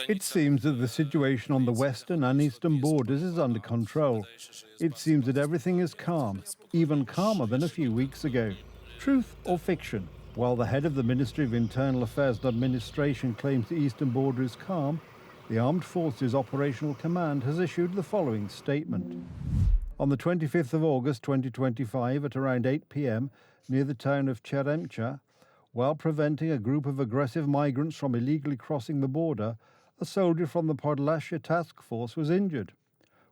It seems that the situation on the western and eastern borders is under control. It seems that everything is calm, even calmer than a few weeks ago. Truth or fiction? While the head of the Ministry of Internal Affairs and Administration claims the eastern border is calm, the Armed Forces Operational Command has issued the following statement. On the 25th of August 2025 at around 8 p.m. near the town of Cheremcha, while preventing a group of aggressive migrants from illegally crossing the border, a soldier from the Podlaskie task force was injured.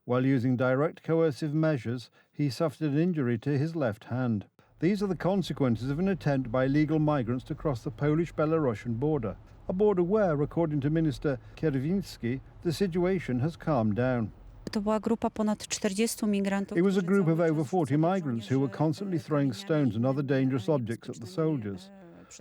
While using direct coercive measures, he suffered an injury to his left hand. These are the consequences of an attempt by illegal migrants to cross the Polish-Belarusian border, a border where, according to Minister Kierwiński, the situation has calmed down. It was a group of over 40 migrants who were constantly throwing stones and other dangerous objects at the soldiers.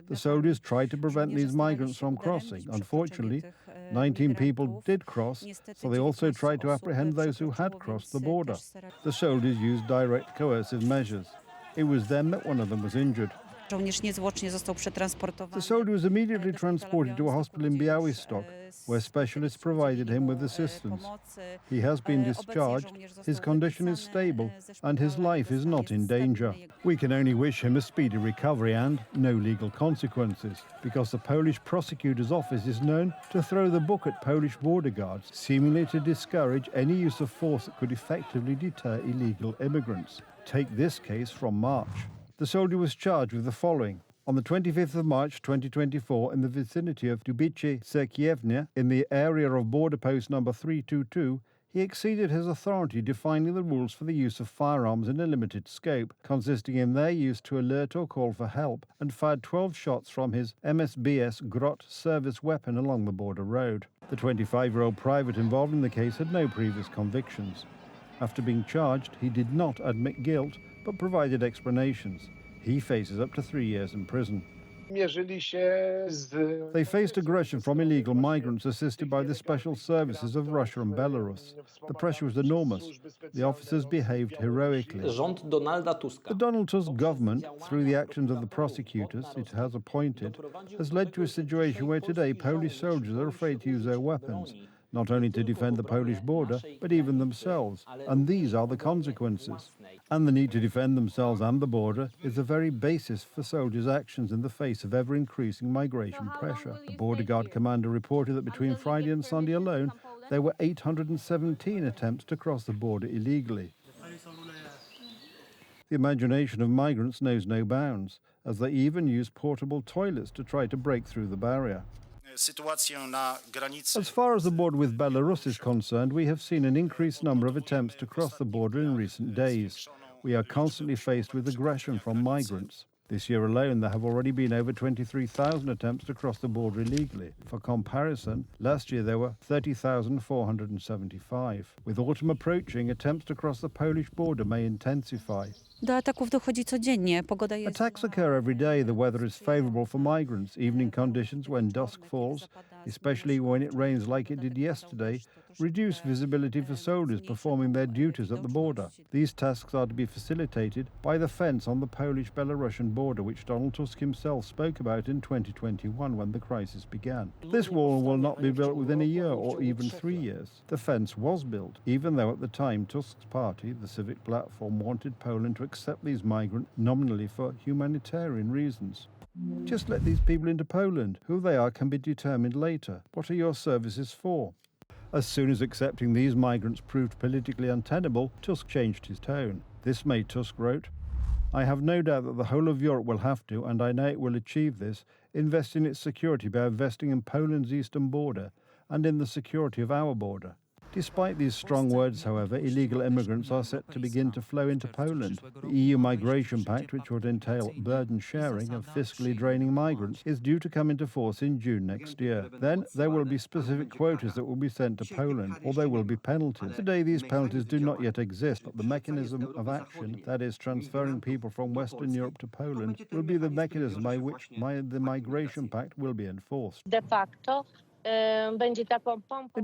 The soldiers tried to prevent these migrants from crossing. Unfortunately, 19 people did cross, so they also tried to apprehend those who had crossed the border. The soldiers used direct coercive measures. It was then that one of them was injured. The soldier was immediately transported to a hospital in Białystok, where specialists provided him with assistance. He has been discharged, his condition is stable, and his life is not in danger. We can only wish him a speedy recovery and no legal consequences, because the Polish prosecutor's office is known to throw the book at Polish border guards, seemingly to discourage any use of force that could effectively deter illegal immigrants. Take this case from March. The soldier was charged with the following. On the 25th of March 2024, in the vicinity of Dubice-Serkiewnia, in the area of border post number 322, he exceeded his authority defining the rules for the use of firearms in a limited scope, consisting in their use to alert or call for help, and fired 12 shots from his MSBS Grot service weapon along the border road. The 25-year-old private involved in the case had no previous convictions. After being charged, he did not admit guilt, but provided explanations. He faces up to 3 years in prison. They faced aggression from illegal migrants assisted by the special services of Russia and Belarus. The pressure was enormous. The officers behaved heroically. The Donald Tusk government, through the actions of the prosecutors it has appointed, has led to a situation where today Polish soldiers are afraid to use their weapons, not only to defend the Polish border, but even themselves. And these are the consequences. And the need to defend themselves and the border is the very basis for soldiers' actions in the face of ever-increasing migration pressure. The border guard commander reported that between Friday and Sunday alone, there were 817 attempts to cross the border illegally. The imagination of migrants knows no bounds, as they even use portable toilets to try to break through the barrier. As far as the border with Belarus is concerned, we have seen an increased number of attempts to cross the border in recent days. We are constantly faced with aggression from migrants. This year alone, there have already been over 23,000 attempts to cross the border illegally. For comparison, last year there were 30,475. With autumn approaching, attempts to cross the Polish border may intensify. Attacks occur every day. The weather is favorable for migrants. Evening conditions when dusk falls, especially when it rains like it did yesterday, reduce visibility for soldiers performing their duties at the border. These tasks are to be facilitated by the fence on the Polish-Belarusian border, which Donald Tusk himself spoke about in 2021 when the crisis began. This wall will not be built within a year or even 3 years. The fence was built, even though at the time Tusk's party, the Civic Platform, wanted Poland to accept these migrants nominally for humanitarian reasons. Just let these people into Poland. Who they are can be determined later. What are your services for? As soon as accepting these migrants proved politically untenable, Tusk changed his tone. This May, Tusk wrote, "I have no doubt that the whole of Europe will have to, and I know it will achieve this, invest in its security by investing in Poland's eastern border and in the security of our border." Despite these strong words, however, illegal immigrants are set to begin to flow into Poland. The EU migration pact, which would entail burden sharing of fiscally draining migrants, is due to come into force in June next year. Then there will be specific quotas that will be sent to Poland, or there will be penalties. Today these penalties do not yet exist, but the mechanism of action, that is, transferring people from Western Europe to Poland, will be the mechanism by which the migration pact will be enforced. In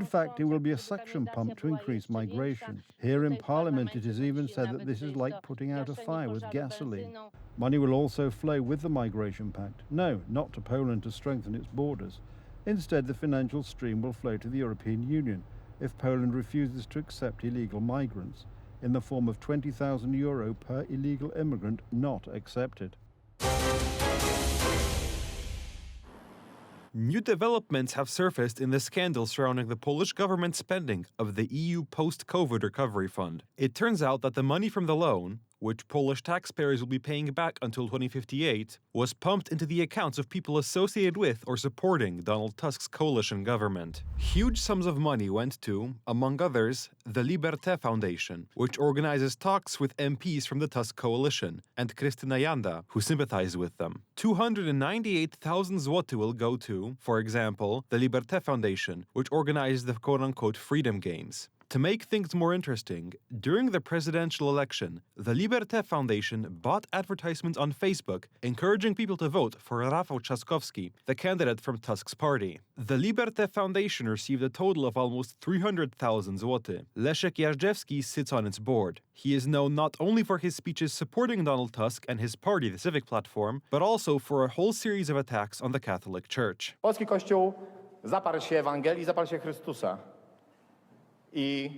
fact, it will be a suction pump to increase migration. Here in Parliament, it is even said that this is like putting out a fire with gasoline. Money will also flow with the migration pact. No, not to Poland to strengthen its borders, Instead, the financial stream will flow to the European Union if Poland refuses to accept illegal migrants, in the form of €20,000 per illegal immigrant not accepted. New developments have surfaced in the scandal surrounding the Polish government spending of the EU post-COVID recovery fund. It turns out that the money from the loan, which Polish taxpayers will be paying back until 2058, was pumped into the accounts of people associated with or supporting Donald Tusk's coalition government. Huge sums of money went to, among others, the Liberté Foundation, which organizes talks with MPs from the Tusk coalition, and Krystyna Janda, who sympathized with them. 298,000 zloty will go to, for example, the Liberté Foundation, which organizes the quote-unquote Freedom Games. To make things more interesting, during the presidential election, the Liberté Foundation bought advertisements on Facebook encouraging people to vote for Rafał Trzaskowski, the candidate from Tusk's party. The Liberté Foundation received a total of almost 300,000 zloty. Leszek Jarzewski sits on its board. He is known not only for his speeches supporting Donald Tusk and his party, the Civic Platform, but also for a whole series of attacks on the Catholic Church. Polski Kościół zaparł się Ewangelii, zaparł się Chrystusa. I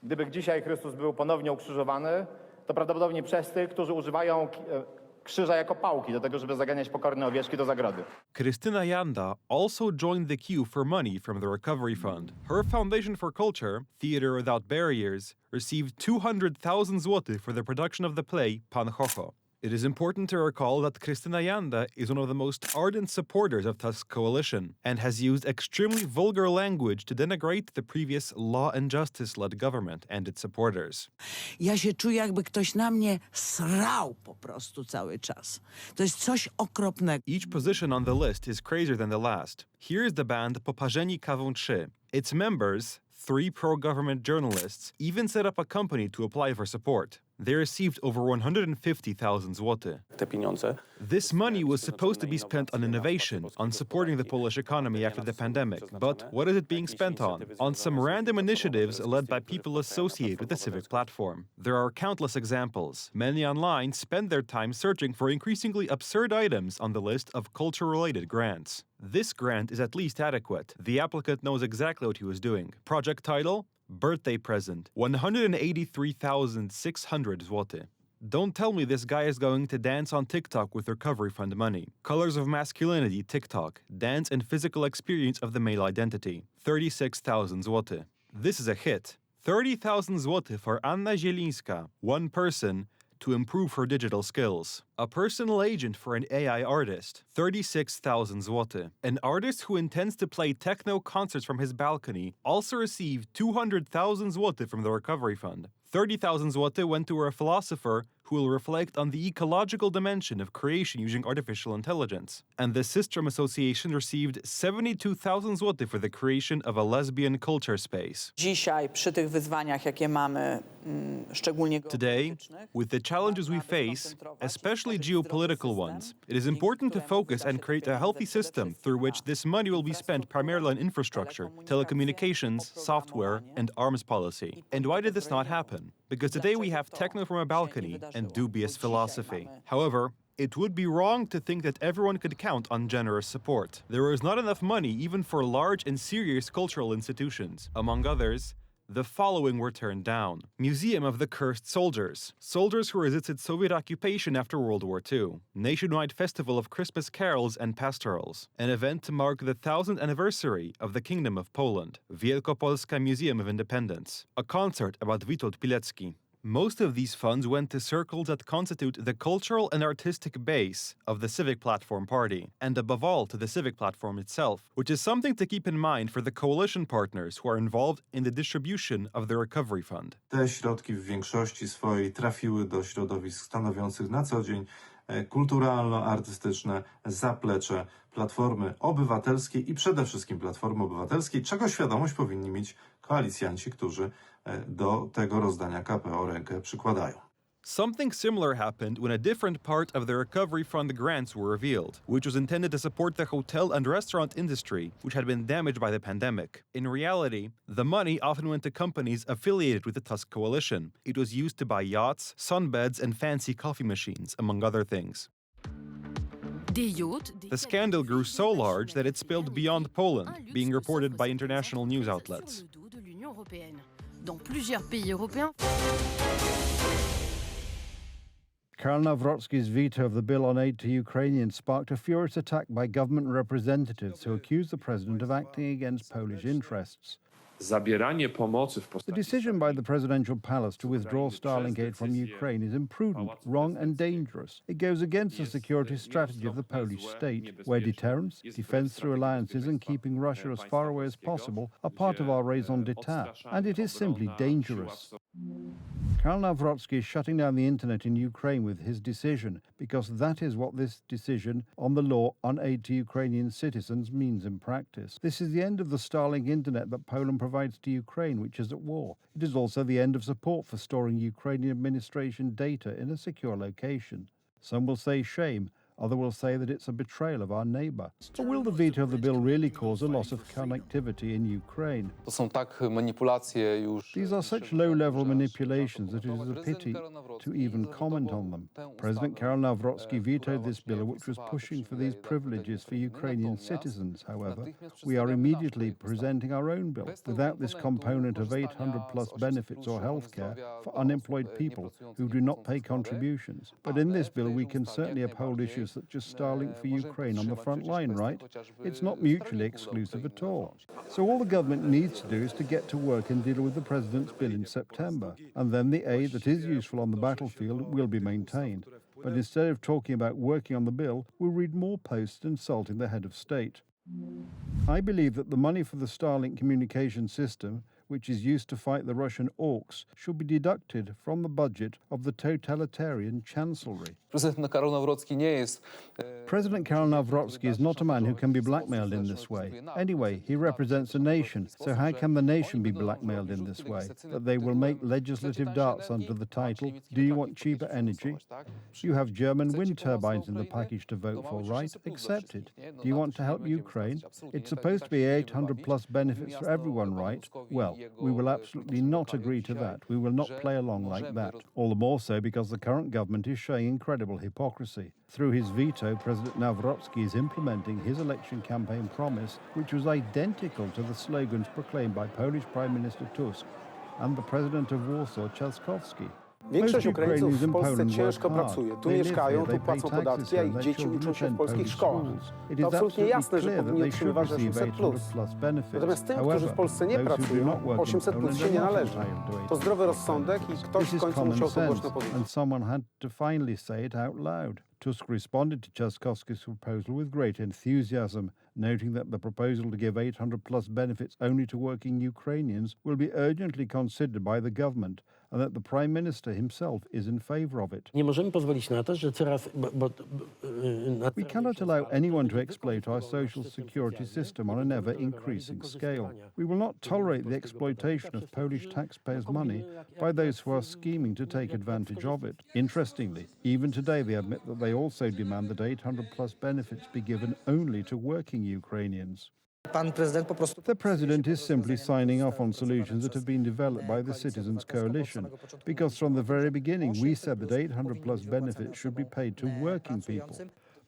gdyby dzisiaj Chrystus był ponownie ukrzyżowany, to prawdopodobnie przez tych, którzy używają krzyża jako pałki do tego, żeby zaganiać pokorne owieczki do zagrody. Krystyna Janda also joined the queue for money from the Recovery Fund. Her Foundation for Culture, Theatre Without Barriers, received 200,000 zloty for the production of the play Pan Chocho. It is important to recall that Krystyna Janda is one of the most ardent supporters of Tusk's coalition and has used extremely vulgar language to denigrate the previous Law and Justice-led government and its supporters. Ja się czuję, jakby ktoś na mnie srał po prostu cały czas. To jest coś okropnego. Each position on the list is crazier than the last. Here is the band Poparzeni Kawą 3. Its members, 3 pro-government journalists, even set up a company to apply for support. They received over 150,000 zloty. This money was supposed to be spent on innovation, on supporting the Polish economy after the pandemic. But what is it being spent on? On some random initiatives led by people associated with the Civic Platform. There are countless examples. Many online spend their time searching for increasingly absurd items on the list of culture-related grants. This grant is at least adequate. The applicant knows exactly what he was doing. Project title? Birthday present, 183,600 zloty. Don't tell me this guy is going to dance on TikTok with Recovery Fund money. Colors of Masculinity, TikTok, dance and physical experience of the male identity, 36,000 zloty. This is a hit. 30,000 zloty for Anna Zielińska, one person, to improve her digital skills. A personal agent for an AI artist, 36,000 zloty. An artist who intends to play techno concerts from his balcony also received 200,000 zloty from the Recovery Fund. 30,000 zloty went to a philosopher who will reflect on the ecological dimension of creation using artificial intelligence. And the Systrom Association received 72,000 zloty for the creation of a lesbian culture space. Dzisiaj, przy tych wyzwaniach, jakie mamy, szczególnie Today, with the challenges we face, especially geopolitical ones, it is important to focus and create a healthy system through which this money will be spent primarily on infrastructure, telecommunications, software, and arms policy. And why did this not happen? Because today we have techno from a balcony and dubious philosophy. However, it would be wrong to think that everyone could count on generous support. There is not enough money even for large and serious cultural institutions. Among others, the following were turned down. Museum of the Cursed Soldiers. Soldiers who resisted Soviet occupation after World War II. Nationwide Festival of Christmas Carols and Pastorals. An event to mark the 1000th anniversary of the Kingdom of Poland. Wielkopolska Museum of Independence. A concert about Witold Pilecki. Most of these funds went to circles that constitute the cultural and artistic base of the Civic Platform Party, and above all to the Civic Platform itself, which is something to keep in mind for the coalition partners who are involved in the distribution of the Recovery Fund. Te środki w większości swojej trafiły do środowisk stanowiących na co dzień kulturalno-artystyczne zaplecze Platformy Obywatelskiej i przede wszystkim Platformy Obywatelskiej, czego świadomość powinni mieć koalicjanci, którzy do tego rozdania KPO rękę przykładają. Something similar happened when a different part of the Recovery Fund grants were revealed, which was intended to support the hotel and restaurant industry, which had been damaged by the pandemic. In reality, the money often went to companies affiliated with the Tusk coalition. It was used to buy yachts, sunbeds, and fancy coffee machines, among other things. The scandal grew so large that it spilled beyond Poland, being reported by international news outlets. Karol Nawrocki's veto of the bill on aid to Ukrainians sparked a furious attack by government representatives who accused the president of acting against Polish interests. The decision by the presidential palace to withdraw Starlink aid from Ukraine is imprudent, wrong and dangerous. It goes against the security strategy of the Polish state, where deterrence, defense through alliances and keeping Russia as far away as possible are part of our raison d'etat, and it is simply dangerous. Karol Nawrocki is shutting down the internet in Ukraine with his decision, because that is what this decision on the law on aid to Ukrainian citizens means in practice. This is the end of the Starlink internet that Poland provides to Ukraine, which is at war. It is also the end of support for storing Ukrainian administration data in a secure location. Some will say shame. Others will say that it's a betrayal of our neighbour. But will the veto of the bill really cause a loss of connectivity in Ukraine? These are such low-level manipulations that it is a pity to even comment on them. President Karol Nawrocki vetoed this bill, which was pushing for these privileges for Ukrainian citizens. However, we are immediately presenting our own bill without this component of 800-plus benefits or healthcare for unemployed people who do not pay contributions. But in this bill, we can certainly uphold issues such as Starlink for Ukraine on the front line, right? It's not mutually exclusive at all. So all the government needs to do is to get to work and deal with the president's bill in September, and then the aid that is useful on the battlefield will be maintained. But instead of talking about working on the bill, we'll read more posts insulting the head of state. I believe that the money for the Starlink communication system, which is used to fight the Russian orcs, should be deducted from the budget of the totalitarian chancellery. President Karol Nawrocki is not a man who can be blackmailed in this way. Anyway, he represents a nation, so how can the nation be blackmailed in this way? That they will make legislative darts under the title, "Do you want cheaper energy?" You have German wind turbines in the package to vote for, right? Accept it. Do you want to help Ukraine? It's supposed to be 800-plus benefits for everyone, right? Well, we will absolutely not agree to that. We will not play along like that. All the more so because the current government is showing incredible hypocrisy. Through his veto, President Nawrocki is implementing his election campaign promise, which was identical to the slogans proclaimed by Polish Prime Minister Tusk and the President of Warsaw, Trzaskowski. Większość Ukraińców w Polsce ciężko pracuje. Tu mieszkają, tu płacą podatki, a ich dzieci uczą się w polskich szkołach. To absolutnie jasne, że powinni otrzymywać 800+. Natomiast tym, którzy w Polsce nie pracują, 800+ się nie należy. To zdrowy rozsądek i ktoś w końcu musiał to głośno powiedzieć. And someone had to finally say it out loud. Tusk responded to Trzaskowski's proposal with great enthusiasm, noting that the proposal to give 800-plus benefits only to working Ukrainians will be urgently considered by the government and that the Prime Minister himself is in favour of it. We cannot allow anyone to exploit our social security system on an ever-increasing scale. We will not tolerate the exploitation of Polish taxpayers' money by those who are scheming to take advantage of it. Interestingly, even today they admit that they also demand that 800-plus benefits be given only to working Ukrainians. The president is simply signing off on solutions that have been developed by the Citizens' Coalition, because from the very beginning we said that 800-plus benefits should be paid to working people.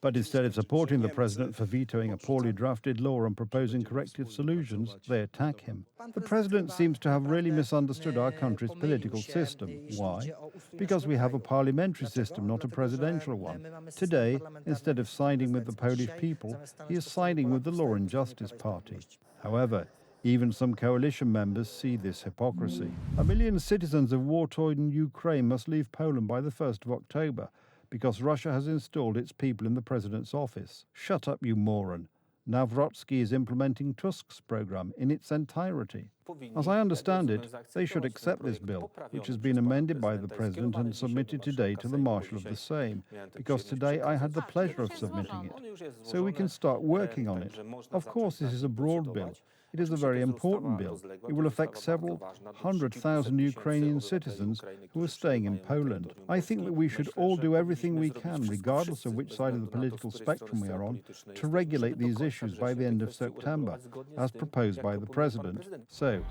But instead of supporting the president for vetoing a poorly drafted law and proposing corrective solutions, they attack him. The president seems to have really misunderstood our country's political system. Why? Because we have a parliamentary system, not a presidential one. Today, instead of siding with the Polish people, he is siding with the Law and Justice Party. However, even some coalition members see this hypocrisy. 1 million citizens of war-torn Ukraine must leave Poland by the 1st of October, because Russia has installed its people in the president's office. Shut up, you moron. Nawrocki is implementing Tusk's program in its entirety. As I understand it, they should accept this bill, which has been amended by the president and submitted today to the marshal of the same, because today I had the pleasure of submitting it. So we can start working on it. Of course, this is a broad bill. It is a very important bill. It will affect several 100,000 Ukrainian citizens who are staying in Poland. I think that we should all do everything we can, regardless of which side of the political spectrum we are on, to regulate these issues by the end of September, as proposed by the president. So,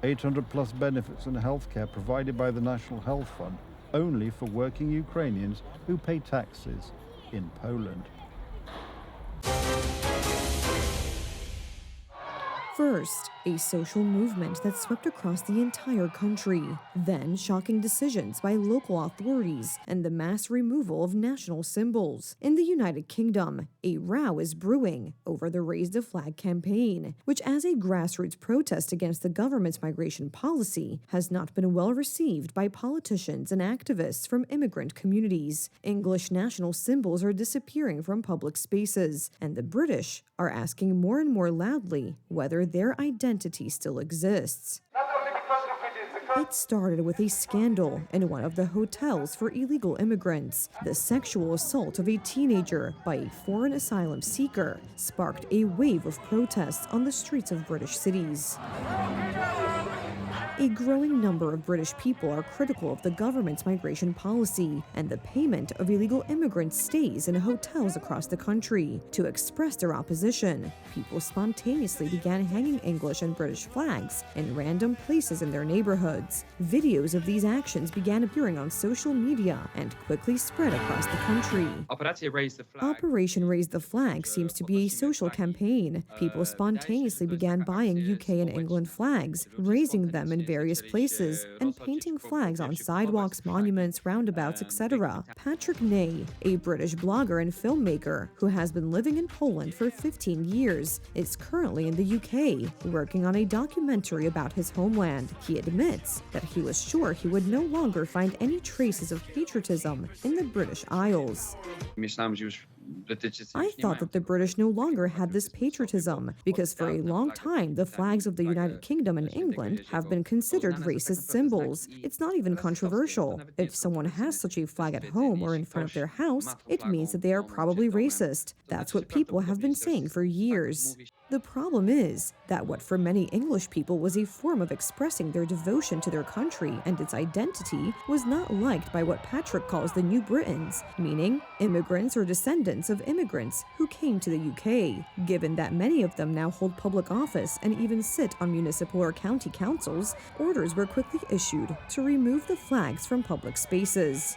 800-plus benefits and healthcare provided by the National Health Fund only for working Ukrainians who pay taxes in Poland. First, a social movement that swept across the entire country. Then, shocking decisions by local authorities and the mass removal of national symbols. In the United Kingdom, a row is brewing over the Raise the Flag campaign, which as a grassroots protest against the government's migration policy has not been well received by politicians and activists from immigrant communities. English national symbols are disappearing from public spaces, and the British are asking more and more loudly whether their identity still exists. It started with a scandal in one of the hotels for illegal immigrants. The sexual assault of a teenager by a foreign asylum seeker sparked a wave of protests on the streets of British cities. A growing number of British people are critical of the government's migration policy and the payment of illegal immigrant stays in hotels across the country. To express their opposition, people spontaneously began hanging English and British flags in random places in their neighborhoods. Videos of these actions began appearing on social media and quickly spread across the country. Operation Raise the Flag seems to be a social campaign. People spontaneously began buying UK and England flags, raising them in various places, and painting flags on sidewalks, monuments, roundabouts, etc. Patrick Ney, a British blogger and filmmaker who has been living in Poland for 15 years, is currently in the UK, working on a documentary about his homeland. He admits that he was sure he would no longer find any traces of patriotism in the British Isles. I thought that the British no longer had this patriotism because for a long time the flags of the United Kingdom and England have been considered racist symbols. It's not even controversial. If someone has such a flag at home or in front of their house, it means that they are probably racist. That's what people have been saying for years. The problem is that what for many English people was a form of expressing their devotion to their country and its identity was not liked by what Patrick calls the New Britons, meaning immigrants or descendants of immigrants who came to the UK. Given that many of them now hold public office and even sit on municipal or county councils, orders were quickly issued to remove the flags from public spaces.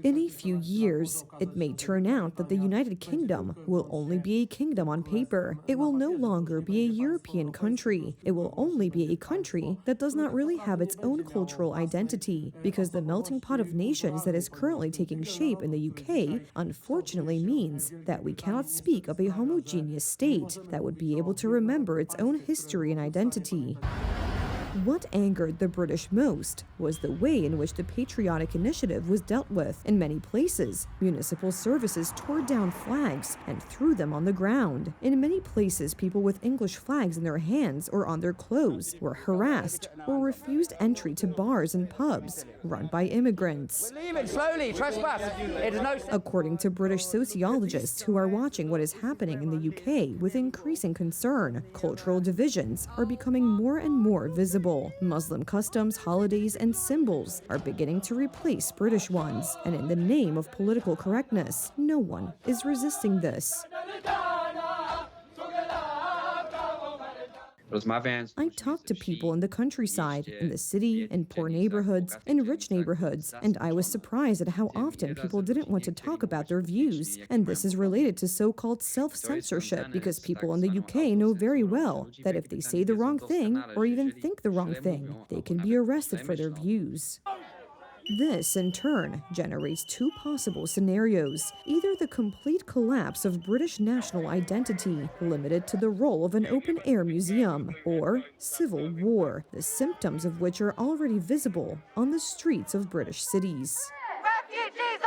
In a few years, it may turn out that the United Kingdom will only be a kingdom on paper. It will no longer be a European country. It will only be a country that does not really have its own cultural identity, because the melting pot of nations that is currently taking shape in the UK unfortunately means that we cannot speak of a homogeneous state that would be able to remember its own history and identity. What angered the British most was the way in which the patriotic initiative was dealt with. In many places, municipal services tore down flags and threw them on the ground. In many places, people with English flags in their hands or on their clothes were harassed or refused entry to bars and pubs run by immigrants. Leave it slowly, trespass. It is no... According to British sociologists who are watching what is happening in the UK with increasing concern, cultural divisions are becoming more and more visible. Muslim customs, holidays, and symbols are beginning to replace British ones, and in the name of political correctness, no one is resisting this. I talked to people in the countryside, in the city, in poor neighborhoods, in rich neighborhoods, and I was surprised at how often people didn't want to talk about their views. And this is related to so-called self-censorship, because people in the UK know very well that if they say the wrong thing, or even think the wrong thing, they can be arrested for their views. This, in turn, generates two possible scenarios. Either the complete collapse of British national identity, limited to the role of an open-air museum, or civil war, the symptoms of which are already visible on the streets of British cities. Refugees